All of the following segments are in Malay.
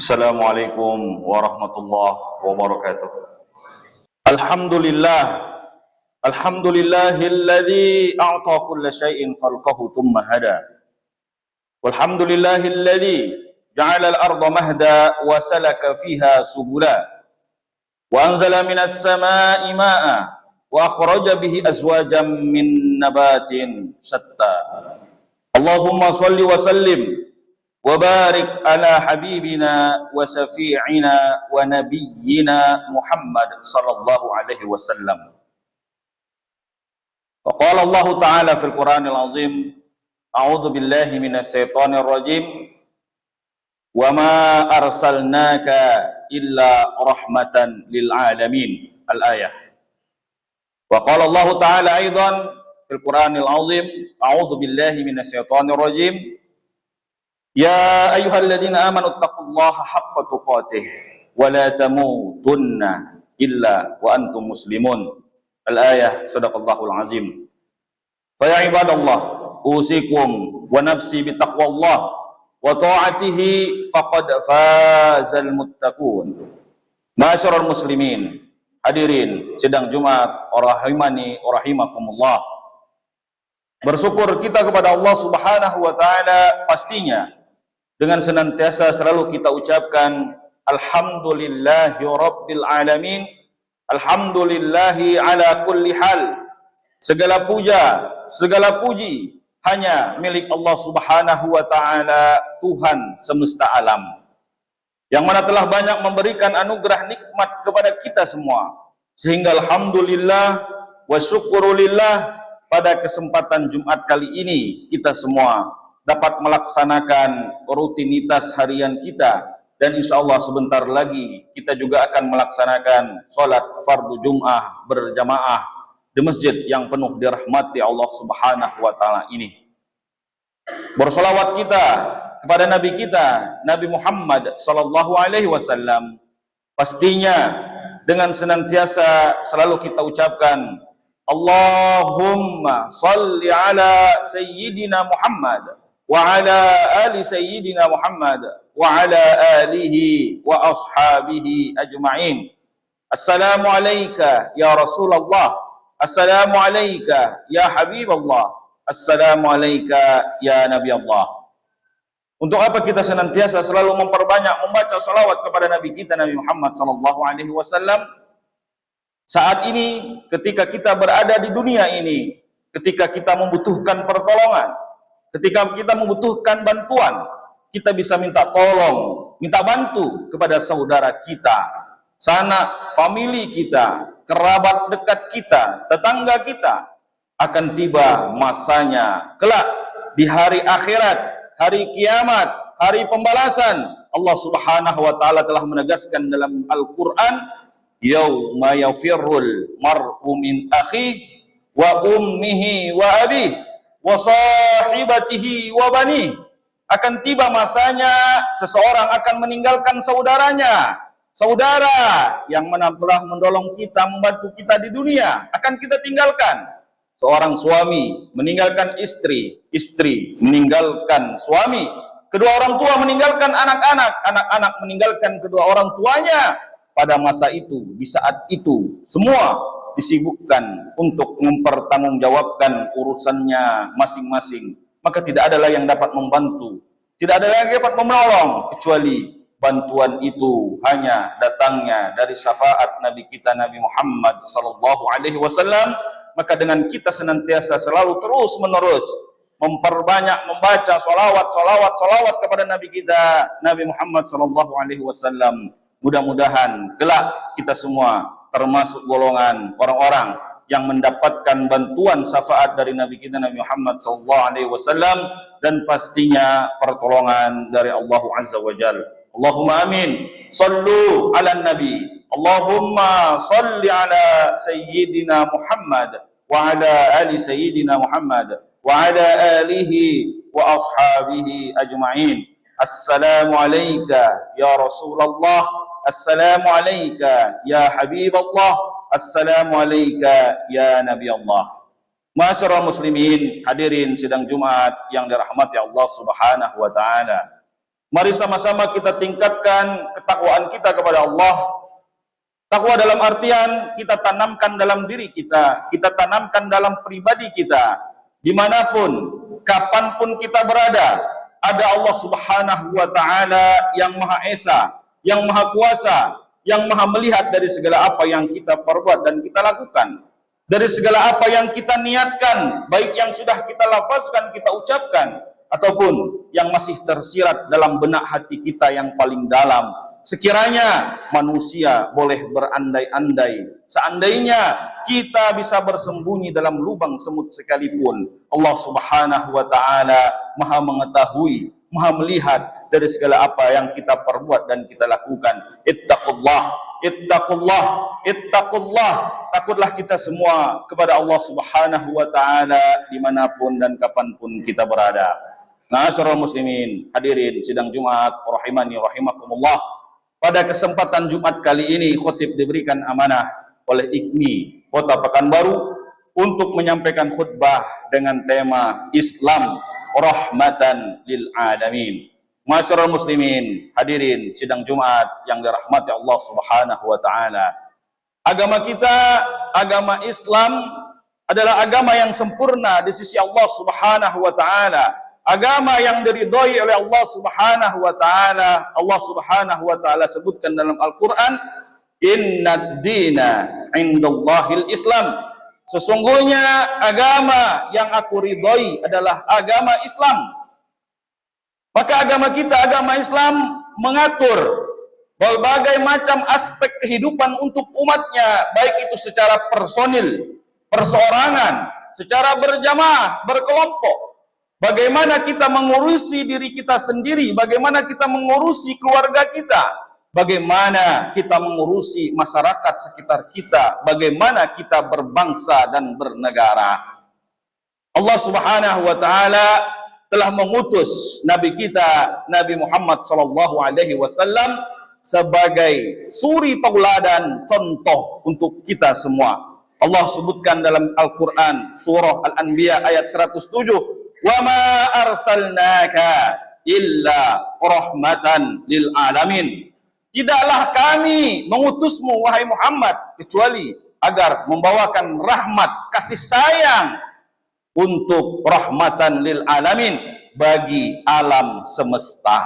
Assalamualaikum warahmatullahi wabarakatuh. Alhamdulillah, alhamdulillahilladzi a'ta kulla syai'in khalqahu thumma hada. Walhamdulillahilladzi ja'ala al-arda mahda wa salaka fiha subula. Wa anzala minas samaa'i maa'a wa akhraja bihi azwajan min nabatin shatta. Allahumma shalli wa sallim wa barik ala habibina wa syafi'ina wa nabiyyina Muhammad sallallahu alaihi wasallam. Wa qala Allah ta'ala fil Qur'anil azim, a'udzu billahi minasy syaithanir rajim, wa ma arsalnaka illa rahmatan lil alamin. Al-ayah. Wa qala Allah ta'ala aidan fil Qur'anil azim, a'udzu billahi minasy syaithanir rajim, ya ayyuhalladzina amanu taqullaha haqqa tuqatih wa la tamutunna illa wa antum muslimun. Al-ayah. Shadaqallahul azim. Fa ya ibadallah, usikum wa nafsi bitaqwallah wa ta'atihi faqad fazal muttaqun. Ma'asyiral muslimin, hadirin sidang Jumat rahimani wa rahimakumullah. Bersyukur kita kepada Allah Subhanahu wa taala pastinya dengan senantiasa selalu kita ucapkan alhamdulillahi rabbil alamin, alhamdulillahi ala kulli hal. Segala puja, segala puji hanya milik Allah Subhanahu wa taala, Tuhan semesta alam, yang mana telah banyak memberikan anugerah nikmat kepada kita semua, sehingga alhamdulillah wa syukurulillah pada kesempatan Jumat kali ini kita semua dapat melaksanakan rutinitas harian kita, dan insya Allah sebentar lagi kita juga akan melaksanakan sholat fardu Jum'ah berjamaah di masjid yang penuh dirahmati Allah Subhanahu wa taala ini. Bersolawat kita kepada Nabi kita, Nabi Muhammad sallallahu alaihi wasallam, pastinya dengan senantiasa selalu kita ucapkan Allahumma salli ala sayyidina Muhammad wa ala ali sayyidina Muhammad wa ala alihi wa ashabihi ajma'in. Assalamu alayka ya Rasulullah, assalamu alayka ya Habiballah, assalamu alayka ya Nabi Allah. Untuk apa kita senantiasa selalu memperbanyak membaca salawat kepada Nabi kita Nabi Muhammad sallallahu alaihi wasallam saat ini, ketika kita berada di dunia ini, ketika kita membutuhkan pertolongan, ketika kita membutuhkan bantuan, kita bisa minta tolong, minta bantu kepada saudara kita, sanak famili kita, kerabat dekat kita, tetangga kita. Akan tiba masanya kelak di hari akhirat, hari kiamat, hari pembalasan. Allah Subhanahu wa taala telah menegaskan dalam Al-Qur'an, yauma yafirrul mar'u min akhihi wa ummihi wa abihi wa sahibatihi wa banihi. Akan tiba masanya seseorang akan meninggalkan saudaranya, saudara yang telah menolong kita, membantu kita di dunia, akan kita tinggalkan. Seorang suami meninggalkan istri, istri meninggalkan suami, kedua orang tua meninggalkan anak-anak, anak-anak meninggalkan kedua orang tuanya. Pada masa itu, di saat itu, semua disibukkan untuk mempertanggungjawabkan urusannya masing-masing. Maka tidak adalah yang dapat membantu, tidak ada yang dapat menolong, kecuali bantuan itu hanya datangnya dari syafaat Nabi kita Nabi Muhammad sallallahu alaihi wasallam. Maka dengan kita senantiasa selalu terus menerus memperbanyak membaca salawat kepada Nabi kita Nabi Muhammad sallallahu alaihi wasallam. Mudah-mudahan kelak kita semua termasuk golongan orang-orang yang mendapatkan bantuan syafaat dari Nabi kita Nabi Muhammad sallallahu alaihi wasallam, dan pastinya pertolongan dari Allah Azza wa Jalla. Allahumma amin. Sallu ala nabi. Allahumma salli ala sayyidina Muhammad wa ala ali sayyidina Muhammad wa ala alihi wa ashabihi ajma'in. Assalamu alayka ya Rasulullah, assalamu alayka ya Habiballah, assalamu alayka ya Nabi Allah. Ma'asyiral muslimin, hadirin sidang Jumat yang dirahmati Allah Subhanahu wa taala. Mari sama-sama kita tingkatkan ketakwaan kita kepada Allah. Takwa dalam artian kita tanamkan dalam diri kita, kita tanamkan dalam pribadi kita, dimanapun, kapanpun kita berada, ada Allah Subhanahu wa Ta'ala yang Maha Esa, yang Maha Kuasa, yang Maha melihat dari segala apa yang kita perbuat dan kita lakukan, dari segala apa yang kita niatkan, baik yang sudah kita lafazkan, kita ucapkan, ataupun yang masih tersirat dalam benak hati kita yang paling dalam. Sekiranya manusia boleh berandai-andai, seandainya kita bisa bersembunyi dalam lubang semut sekalipun, Allah Subhanahu wa Ta'ala Maha mengetahui, Maha melihat dari segala apa yang kita perbuat dan kita lakukan. Ittaqullah, ittaqullah, ittaqullah. Takutlah kita semua kepada Allah Subhanahu wa Ta'ala dimanapun dan kapanpun kita berada. Ma'asyiral muslimin, hadirin sidang Jumat rahimani rahimakumullah. Pada kesempatan Jumat kali ini, khotib diberikan amanah oleh IKMI Kota Pekanbaru untuk menyampaikan khutbah dengan tema Islam Rahmatan lil Alamin. Ma'asyiral muslimin, hadirin sidang Jumat yang dirahmati Allah Subhanahu wa Ta'ala. Agama kita, agama Islam adalah agama yang sempurna di sisi Allah Subhanahu wa Ta'ala. Agama yang diridhoi oleh Allah Subhanahu wa Ta'ala. Allah Subhanahu wa Ta'ala sebutkan dalam Al-Quran, Innad dina indallahil Islam. Sesungguhnya agama yang aku ridhoi adalah agama Islam. Maka agama kita, agama Islam, mengatur berbagai macam aspek kehidupan untuk umatnya, baik itu secara personil, perseorangan, secara berjamaah, berkelompok. Bagaimana kita mengurusi diri kita sendiri, bagaimana kita mengurusi keluarga kita, bagaimana kita mengurusi masyarakat sekitar kita, bagaimana kita berbangsa dan bernegara. Allah Subhanahu wa Ta'ala telah mengutus Nabi kita, Nabi Muhammad sallallahu alaihi wasallam sebagai suri tauladan, contoh untuk kita semua. Allah sebutkan dalam Al-Quran surah Al-Anbiya ayat 107, wa ma arsalnaka illa rahmatan lil alamin. Tidaklah kami mengutusmu wahai Muhammad kecuali agar membawakan rahmat, kasih sayang untuk rahmatan lil alamin, bagi alam semesta.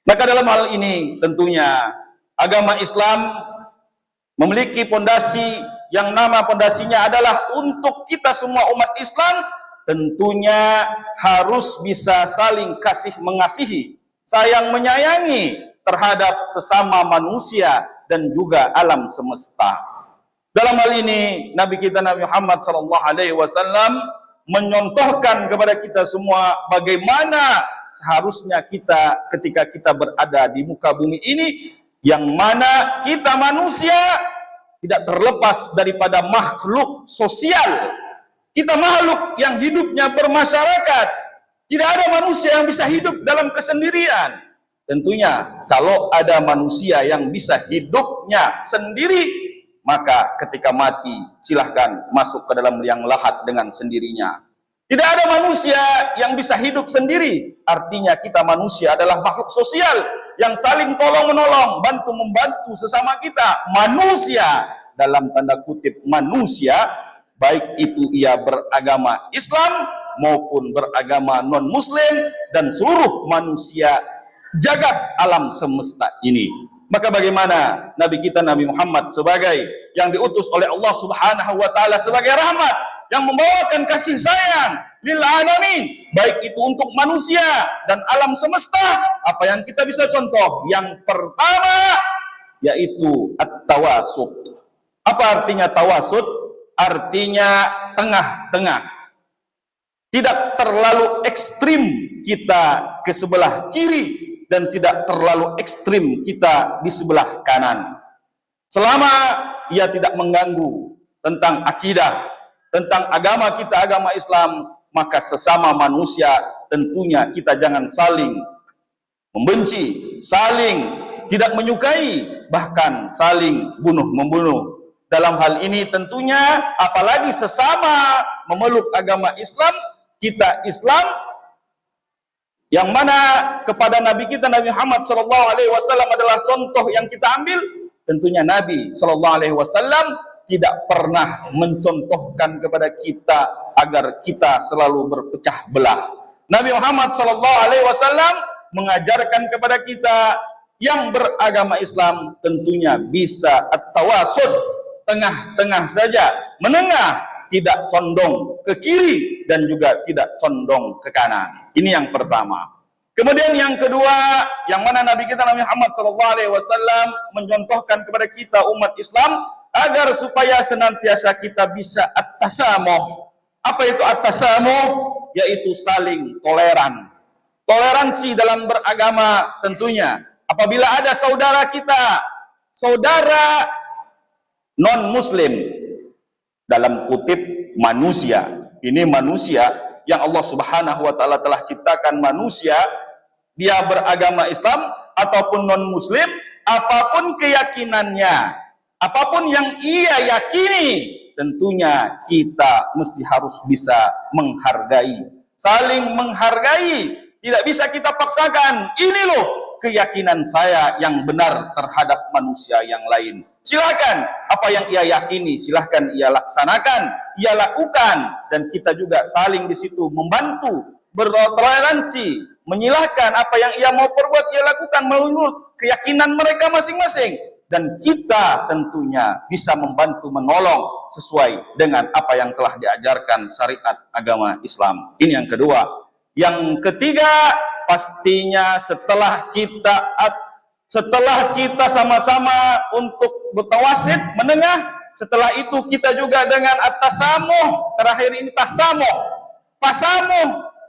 Maka dalam hal ini tentunya agama Islam memiliki pondasi yang nama pondasinya adalah untuk kita semua umat Islam. Tentunya harus bisa saling kasih mengasihi, sayang menyayangi terhadap sesama manusia dan juga alam semesta. Dalam hal ini Nabi kita Nabi Muhammad SAW menyontohkan kepada kita semua bagaimana seharusnya kita ketika kita berada di muka bumi ini, yang mana kita manusia tidak terlepas daripada makhluk sosial. Kita makhluk yang hidupnya bermasyarakat. Tidak ada manusia yang bisa hidup dalam kesendirian. Tentunya kalau ada manusia yang bisa hidupnya sendiri, maka ketika mati silahkan masuk ke dalam liang lahat dengan sendirinya. Tidak ada manusia yang bisa hidup sendiri. Artinya kita manusia adalah makhluk sosial yang saling tolong-menolong, bantu-membantu sesama kita. Manusia, dalam tanda kutip manusia, baik itu ia beragama Islam maupun beragama non-Muslim dan seluruh manusia jagat alam semesta ini. Maka bagaimana Nabi kita Nabi Muhammad sebagai yang diutus oleh Allah Subhanahu wa Ta'ala sebagai rahmat yang membawakan kasih sayang lil alamin, baik itu untuk manusia dan alam semesta, apa yang kita bisa contoh? Yang pertama yaitu at-tawasut. Apa artinya tawasut? Artinya tengah-tengah. Tidak terlalu ekstrim kita ke sebelah kiri dan tidak terlalu ekstrim kita di sebelah kanan. Selama ia tidak mengganggu tentang akidah, tentang agama kita, agama Islam, maka sesama manusia tentunya kita jangan saling membenci, saling tidak menyukai, bahkan saling bunuh-membunuh. Dalam hal ini tentunya apalagi sesama memeluk agama Islam, kita Islam, yang mana kepada Nabi kita Nabi Muhammad sallallahu alaihi wasallam adalah contoh yang kita ambil. Tentunya Nabi sallallahu alaihi wasallam tidak pernah mencontohkan kepada kita agar kita selalu berpecah belah. Nabi Muhammad sallallahu alaihi wasallam mengajarkan kepada kita yang beragama Islam tentunya bisa at-tawasud, tengah-tengah saja, menengah, tidak condong ke kiri dan juga tidak condong ke kanan. Ini yang pertama. Kemudian yang kedua, yang mana Nabi kita Nabi Muhammad SAW mencontohkan kepada kita umat Islam agar supaya senantiasa kita bisa at-tasamuh. Apa itu at-tasamuh? Yaitu saling toleran. Toleransi dalam beragama tentunya. Apabila ada saudara kita, saudara non-muslim, dalam kutip manusia. Ini manusia yang Allah Subhanahu wa taala telah ciptakan manusia, dia beragama Islam ataupun non-muslim, apapun keyakinannya, apapun yang ia yakini, tentunya kita mesti harus bisa menghargai, saling menghargai. Tidak bisa kita paksakan, ini loh keyakinan saya yang benar terhadap manusia yang lain. Silakan apa yang ia yakini, silahkan ia laksanakan, ia lakukan, dan kita juga saling di situ membantu, bertoleransi, menyilahkan apa yang ia mau perbuat, ia lakukan menurut keyakinan mereka masing-masing, dan kita tentunya bisa membantu menolong sesuai dengan apa yang telah diajarkan syariat agama Islam. Ini yang kedua. Yang ketiga, pastinya setelah kita sama-sama untuk bertawasid, menengah, setelah itu kita juga dengan at-tasamuh, terakhir ini tasamuh,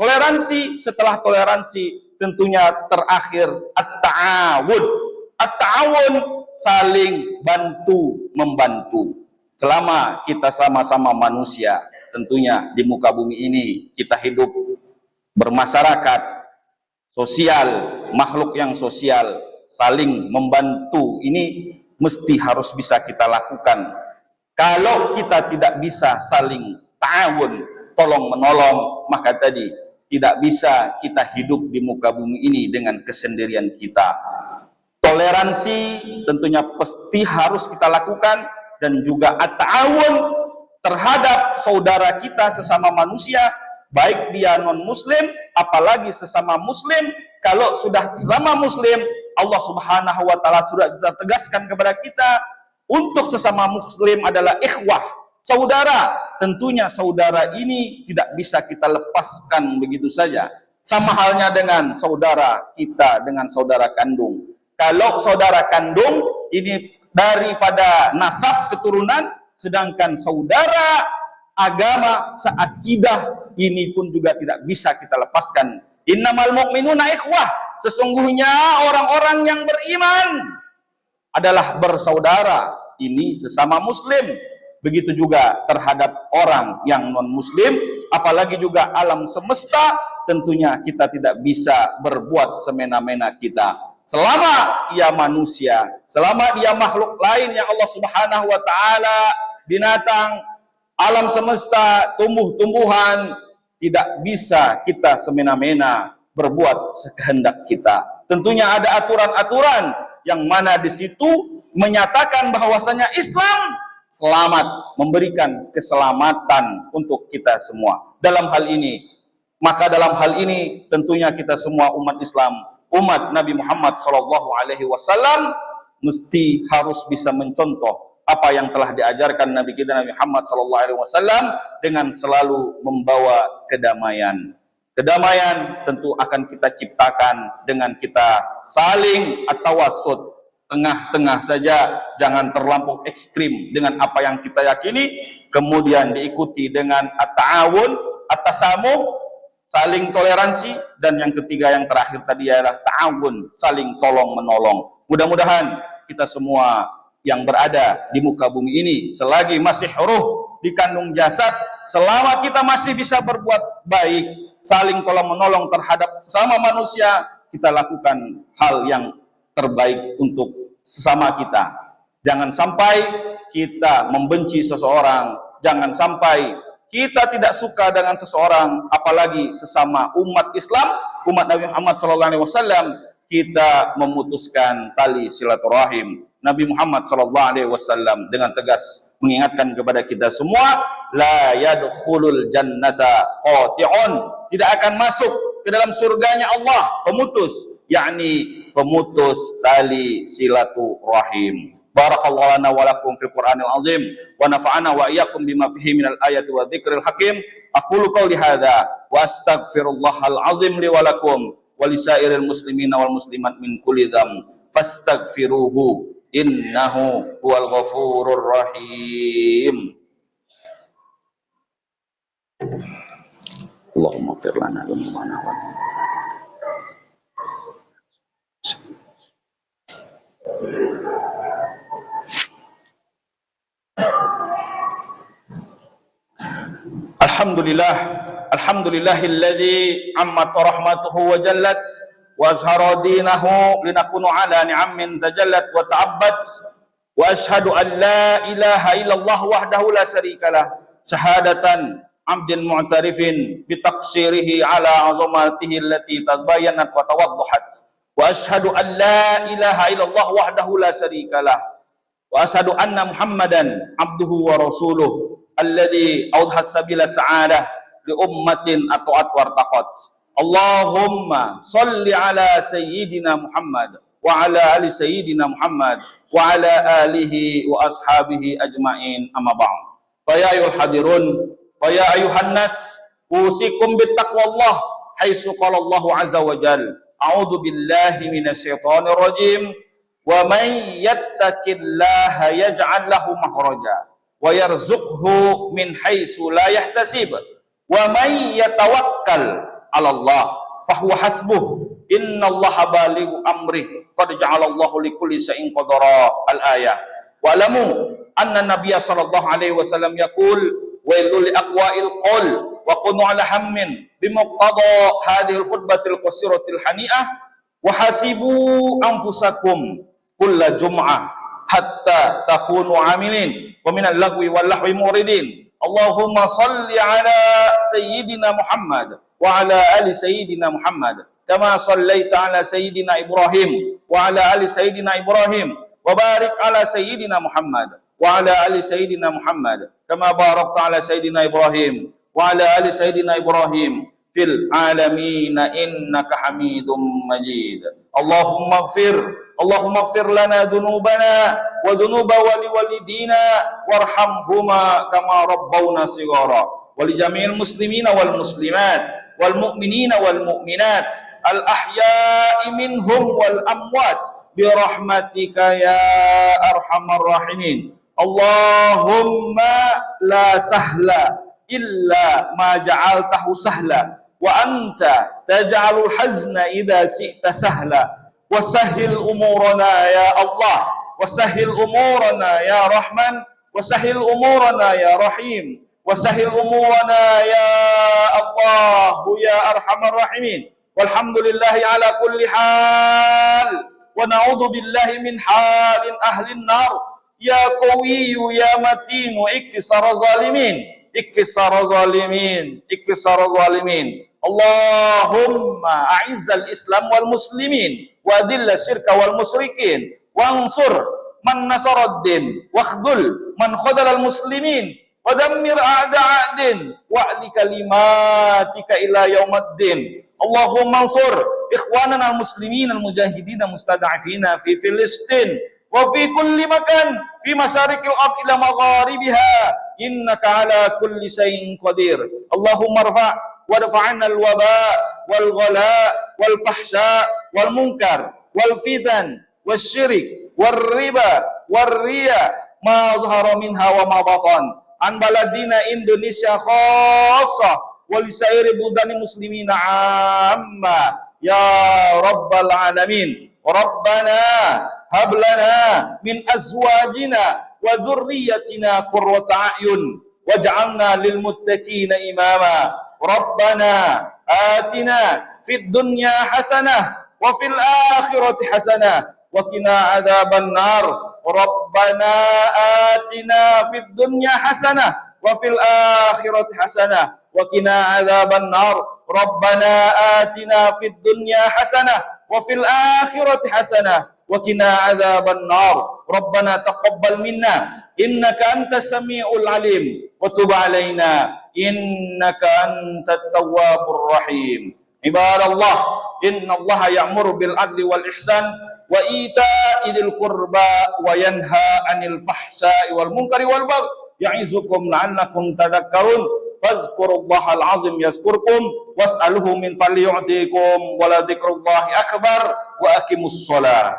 toleransi, setelah toleransi tentunya terakhir at-ta'awun, saling bantu membantu. Selama kita sama-sama manusia, tentunya di muka bumi ini kita hidup bermasyarakat, sosial, makhluk yang sosial, saling membantu, ini mesti harus bisa kita lakukan. Kalau kita tidak bisa saling ta'awun, tolong menolong, maka tadi tidak bisa kita hidup di muka bumi ini dengan kesendirian kita. Toleransi tentunya pasti harus kita lakukan, dan juga at-ta'awun terhadap saudara kita sesama manusia, baik dia non-muslim, apalagi sesama muslim. Kalau sudah sesama muslim, Allah Subhanahu wa taala sudah tegaskan kepada kita untuk sesama muslim adalah ikhwah, saudara. Tentunya saudara ini tidak bisa kita lepaskan begitu saja. Sama halnya dengan saudara kita dengan saudara kandung. Kalau saudara kandung ini daripada nasab keturunan, sedangkan saudara agama seakidah ini pun juga tidak bisa kita lepaskan. Innamal mu'minuna ikhwah, sesungguhnya orang-orang yang beriman adalah bersaudara, ini sesama muslim. Begitu juga terhadap orang yang non-muslim, apalagi juga alam semesta, tentunya kita tidak bisa berbuat semena-mena kita. Selama ia manusia, selama dia makhluk lain yang Allah Subhanahu wa taala, binatang, alam semesta, tumbuh-tumbuhan, tidak bisa kita semena-mena berbuat sekehendak kita. Tentunya ada aturan-aturan yang mana di situ menyatakan bahwasanya Islam selamat, memberikan keselamatan untuk kita semua. Dalam hal ini, maka dalam hal ini tentunya kita semua umat Islam, umat Nabi Muhammad SAW mesti harus bisa mencontoh apa yang telah diajarkan Nabi kita Nabi Muhammad SAW dengan selalu membawa kedamaian. Kedamaian tentu akan kita ciptakan dengan kita saling at-tawasud, tengah-tengah saja, jangan terlampau ekstrim dengan apa yang kita yakini, kemudian diikuti dengan at-ta'awun, at-tasamuh, saling toleransi, dan yang ketiga yang terakhir tadi adalah ta'awun, saling tolong menolong. Mudah-mudahan kita semua yang berada di muka bumi ini selagi masih ruh dikandung jasad, selama kita masih bisa berbuat baik, saling tolong menolong terhadap sesama manusia, kita lakukan hal yang terbaik untuk sesama kita. Jangan sampai kita membenci seseorang, jangan sampai kita tidak suka dengan seseorang, apalagi sesama umat Islam, umat Nabi Muhammad SAW, kita memutuskan tali silaturahim. Nabi Muhammad SAW dengan tegas mengingatkan kepada kita semua, la yadkhulul jannata qati'un, tidak akan masuk ke dalam surganya Allah pemutus, yakni pemutus tali silaturahim. Barakallahu lana wa lakum fil Qur'anil azim wa nafa'ana wa iyyakum bima fihi minal ayati wa dzikril hakim. Aqulu qawli hadza wa astaghfirullahal azim li wa lakum wa lisairil muslimina wal muslimat min kulli dzamb fastaghfiruhu innahu huwal ghafurur rahim. Allahumma ighfir lana dzunubana wa Alhamdulillahilladzi ammat rahmatuhu wa jallat wa azhara dinahu linakunu ala ni'amin tajallat wa ta'abbat wa ashhadu an la ilaha illallah wahdahu la syarikalah syahadatan abdin mu'tarifin bitaqsirihi ala azamatihi allati tabayyanat wa tawaddahat wa ashhadu an la ilaha illallah wahdahu la syarikalah wa ashhadu anna Muhammadan abduhu wa rasuluh alladzi awdhas sabila sa'adah li ummatin ata'at wartaqat. Allahumma salli ala sayyidina Muhammad wa ala ali sayyidina Muhammad wa ala alihi wa ashabihi ajma'in, amma ba'd. Fa ya ayyuhal hadirun wa ya ayyuhan nas, usikum bittaqwallah haitsu qala Allahu azza wa jalla, a'udzu billahi minasyaitonir rajim, wa may yattaqillaha yaj'al lahu makhraja wa yarzuqhu min haitsu la yahtasib wa may yatawakkal 'ala Allah fahuwa hasbuh innallaha balighu amrih qad ja'alallahu likulli shay'in qadara. Al-ayah. Wa alamu anna nabiyya sallallahu alaihi wasallam yaqul wailul liaqwa'il qaul wa qunu 'ala hammin bimuqtada hadhihi al-khutbatil qasiratil hani'ah wa hasibu anfusakum kulla jum'ah hatta takunu amilin wa minal lagwi wal lahwi muridin. Allahumma salli ala sayyidina Muhammad wa ala ali sayyidina Muhammad kama sallaita ala sayyidina Ibrahim wa ala ali sayyidina Ibrahim wa barik ala sayyidina Muhammad wa ala ali sayyidina Muhammad kama barakta ala sayyidina Ibrahim wa ala ali sayyidina Ibrahim fil alamin innaka Hamidum Majid. Allahumma ighfir lana dhunubana wa dhunuba waliwalidina warhamhuma kama rabbawna shighara wa li jami'il muslimina wal muslimat wal mu'minina wal mu'minat al ahya'i minhum wal amwat bi rahmatika ya arhamar rahimin. Allahumma la sahla illa ma ja'altahu sahla wa anta taj'alul hazna idza syi'ta sahla wasahhil umurana ya Allah wasahhil umurana ya Rahman wasahhil umurana ya Rahim wasahhil umurana ya Allah ya arhamar rahimin. Walhamdulillahi ala kulli hal wa na'udzu billahi min halin ahlin nar. Ya qawiyyu ya matinu ikfisar zalimin ikfisar zalimin ikfisar zalimin. Allahumma a'izzal islam wal muslimin wa adilla syirka wal musyrikin wansur man nasaraddin wakhdul man khadalal muslimin wa dammir a'da'adin wa'li kalimatika ila yaumaddin. Allahumma ansur ikhwanana al muslimin al mujahidin mustada'afina fi Filistin wa fi kulli makan fi masyariqil ard ila magharibiha innaka ala kulli shay'in qadir. Allahumma wadfa'na al-waba wal ghala wal fahsya wal munkar wal fitan wasyirik war riba war riya ma zahara minha wa ma batan an baladina Indonesia khassa wa li sairi buldani muslimina amma ya rabbal alamin. Rabbana hab lana min azwajina wa dhurriyyatina qurrata a'yun waj'alna lil muttaqina imama. Rabbana atina fid dunya hasanah wa fil akhirati hasanah wa qina adzaban nar. Rabbana atina fid dunya hasanah wa fil akhirati hasanah wa qina adzaban nar. Rabbana atina fid dunya hasanah wa fil akhirati hasanah wa qina adzabannar. Rabbana taqabbal minna innaka antas samiul alim wa tub alaina innaka antat tawwabur rahim. Ibadallah, innallaha ya'muru bil adli wal ihsan wa ita'i dzil qurba wa yanha 'anil fahsya'i wal munkari wal baghi ya'izukum la'allakum tadhakkarun. Fadhkurullahal 'azim yazkurkum was'aluhu min fadli yu'tikum wa la dzikrullahi akbar wa aqimus shalah.